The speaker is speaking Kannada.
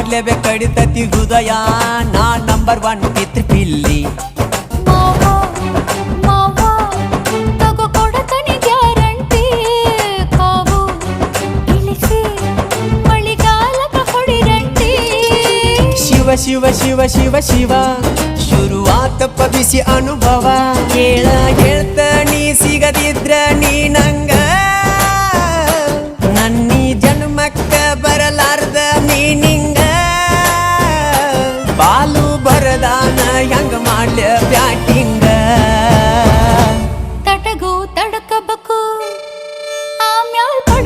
ಮಾಡ್ಲೇಬೇಕು ಕಡಿತತಿ ಹೃದಯ ನಾ ನಂಬರ್ 1 ಪಿತೃ ಪಿಲ್ಲಿ ಶಿವ ಶಿವ ಶಿವ ಶಿವ ಶುರುವಾತಪ್ಪ ಬಿಸಿ ಅನುಭವ ಕೇಳ ಹೇಳ್ತ ನೀ ಸಿಗದಿದ್ರ ನೀ ನಂಗ